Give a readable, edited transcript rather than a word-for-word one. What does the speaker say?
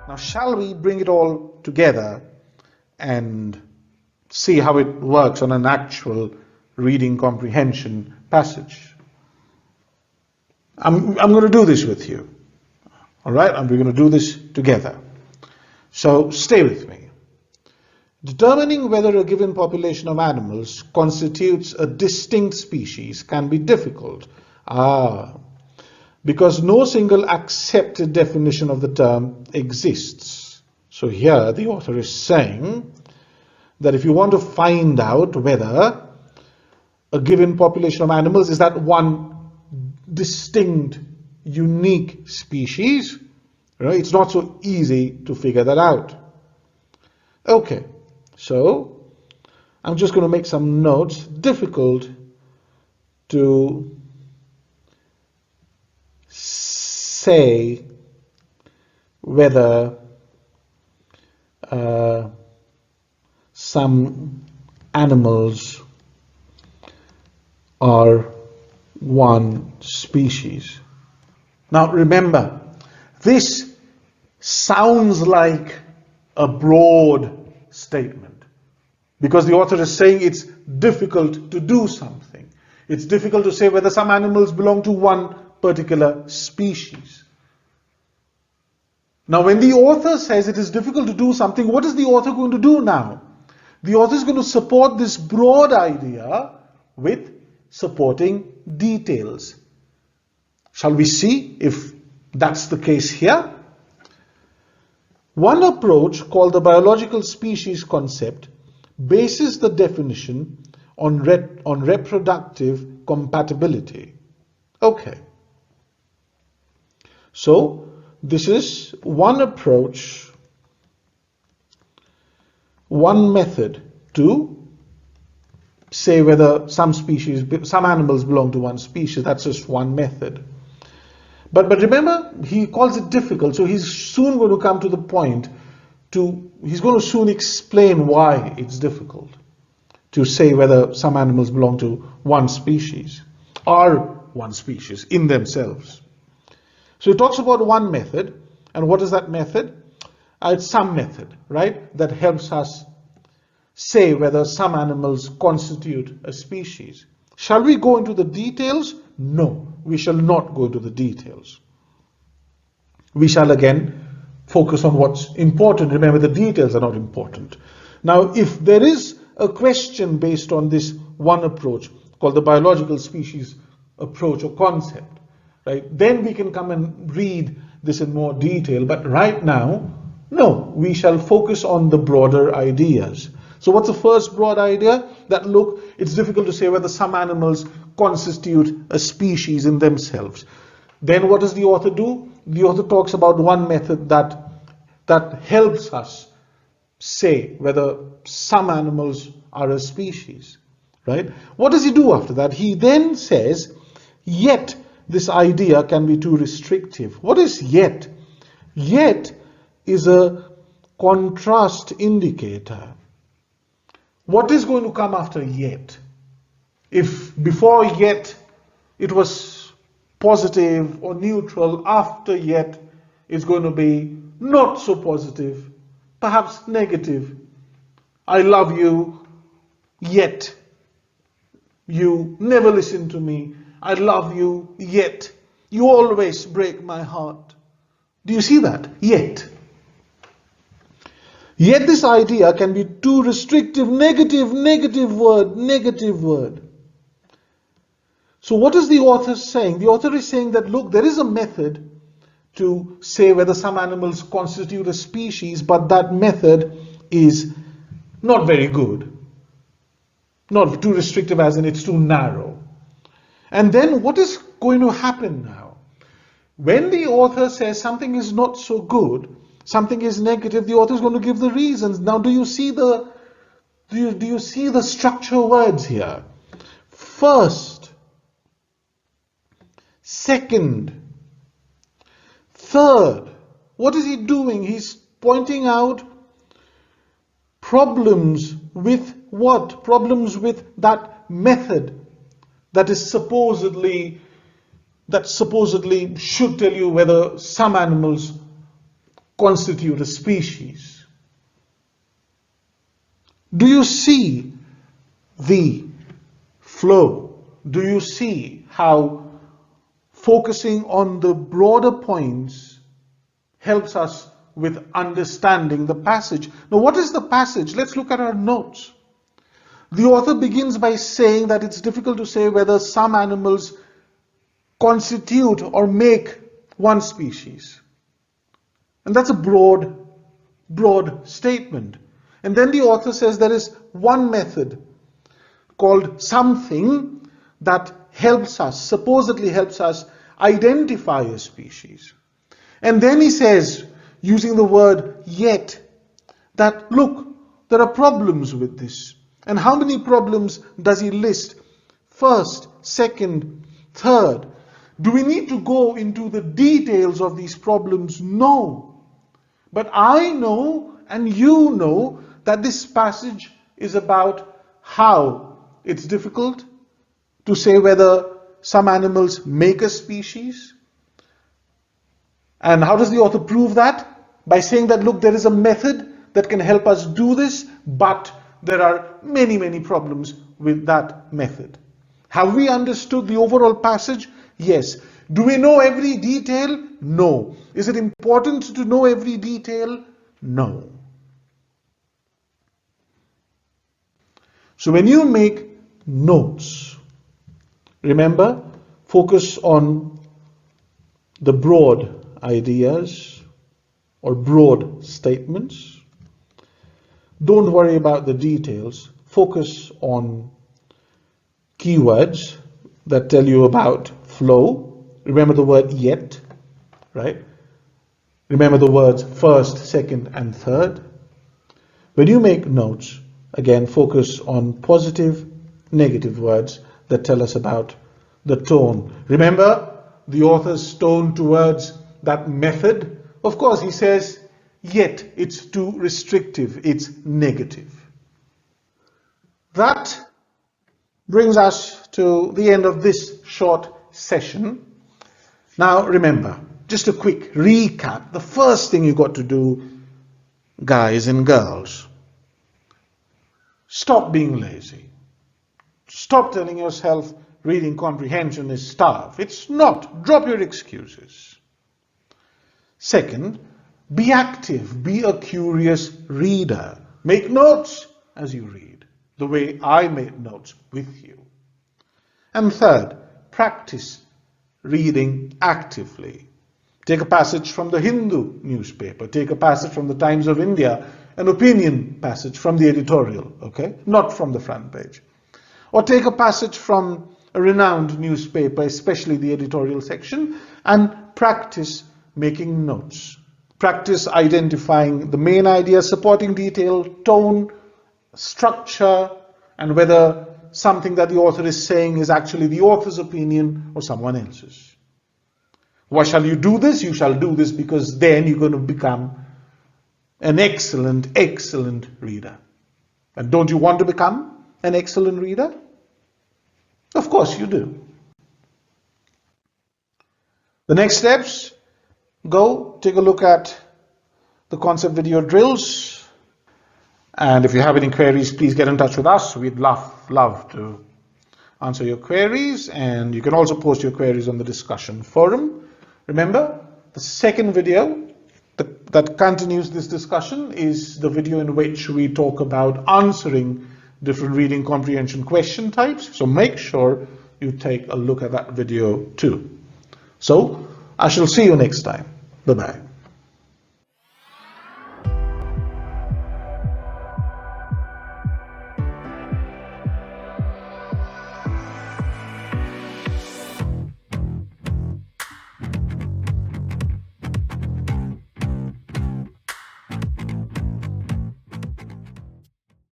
Now, shall we bring it all together and see how it works on an actual reading comprehension passage? I'm going to do this with you. All right? And we're going to do this together. So stay with me. Determining whether a given population of animals constitutes a distinct species can be difficult. Because no single accepted definition of the term exists. So here the author is saying that if you want to find out whether a given population of animals is that one distinct, unique species, right, it's not so easy to figure that out. Okay, so I'm just going to make some notes. Difficult to say whether some animals are one species. Now remember, this sounds like a broad statement because the author is saying it's difficult to do something. It's difficult to say whether some animals belong to one particular species. Now, when the author says it is difficult to do something, what is the author going to do now? The author is going to support this broad idea with supporting details. Shall we see if that's the case here? One approach, called the biological species concept, bases the definition on reproductive compatibility. Okay. So, this is one approach, one method to say whether some animals belong to one species. That's just one method. But remember, he calls it difficult, so he's soon going to come to the point he's going to soon explain why it's difficult to say whether some animals belong to one species, are one species in themselves. So he talks about one method, and what is that method? It's some method, right, that helps us say whether some animals constitute a species. Shall we go into the details? No, we shall not go into the details. We shall again focus on what's important. Remember, the details are not important. Now, if there is a question based on this one approach, called the biological species approach or concept, right, then we can come and read this in more detail. But right now, no, we shall focus on the broader ideas. So what's the first broad idea? That look, it's difficult to say whether some animals constitute a species in themselves. Then what does the author do? The author talks about one method that helps us say whether some animals are a species, right? What does he do after that? He then says, yet this idea can be too restrictive. What is yet? Yet is a contrast indicator. What is going to come after yet? If before yet it was positive or neutral, after yet it's going to be not so positive, perhaps negative. I love you, yet you never listen to me. I love you, yet you always break my heart. Do you see that? Yet. Yet this idea can be too restrictive, negative word. So what is the author saying? The author is saying that, look, there is a method to say whether some animals constitute a species, but that method is not very good. Not too restrictive as in it's too narrow. And then what is going to happen now? When the author says something is not so good, something is negative, the author is going to give the reasons. Now, do you see the structure words here? First, second, third. What is he doing? He's pointing out problems with what? Problems with that method that supposedly should tell you whether some animals constitute a species? Do you see the flow? Do you see how focusing on the broader points helps us with understanding the passage? Now, what is the passage? Let's look at our notes. The author begins by saying that it's difficult to say whether some animals constitute or make one species. And that's a broad statement. And then the author says there is one method called something that helps us, supposedly helps us identify a species. And then he says, using the word yet, that look, there are problems with this. And how many problems does he list? First, second, third. Do we need to go into the details of these problems? No. But I know and you know that this passage is about how it's difficult to say whether some animals make a species. And how does the author prove that? By saying that, look, there is a method that can help us do this, but there are many problems with that method. Have we understood the overall passage? Yes. Do we know every detail? No. Is it important to know every detail? No. So when you make notes, remember, focus on the broad ideas or broad statements. Don't worry about the details. Focus on keywords that tell you about flow. Remember the word yet, right? Remember the words first, second, and third. When you make notes, again, focus on positive, negative words that tell us about the tone. Remember the author's tone towards that method? Of course, he says, yet it's too restrictive, it's negative. That brings us to the end of this short session. Now remember, just a quick recap. The first thing you got to do, guys and girls, stop being lazy. Stop telling yourself reading comprehension is stuff. It's not. Drop your excuses. Second, be active. Be a curious reader. Make notes as you read, the way I made notes with you. And third, practice reading actively. Take a passage from the Hindu newspaper. Take a passage from the Times of India, an opinion passage from the editorial, okay? Not from the front page. Or take a passage from a renowned newspaper, especially the editorial section, and practice making notes. Practice identifying the main idea, supporting detail, tone, structure, and whether something that the author is saying is actually the author's opinion or someone else's. Why shall you do this? You shall do this because then you're going to become an excellent reader. And don't you want to become an excellent reader? Of course you do. The next steps, go take a look at the concept video drills. And if you have any queries, please get in touch with us. We'd love to answer your queries. And you can also post your queries on the discussion forum. Remember, the second video that continues this discussion is the video in which we talk about answering different reading comprehension question types. So make sure you take a look at that video too. So I shall see you next time. Bye-bye.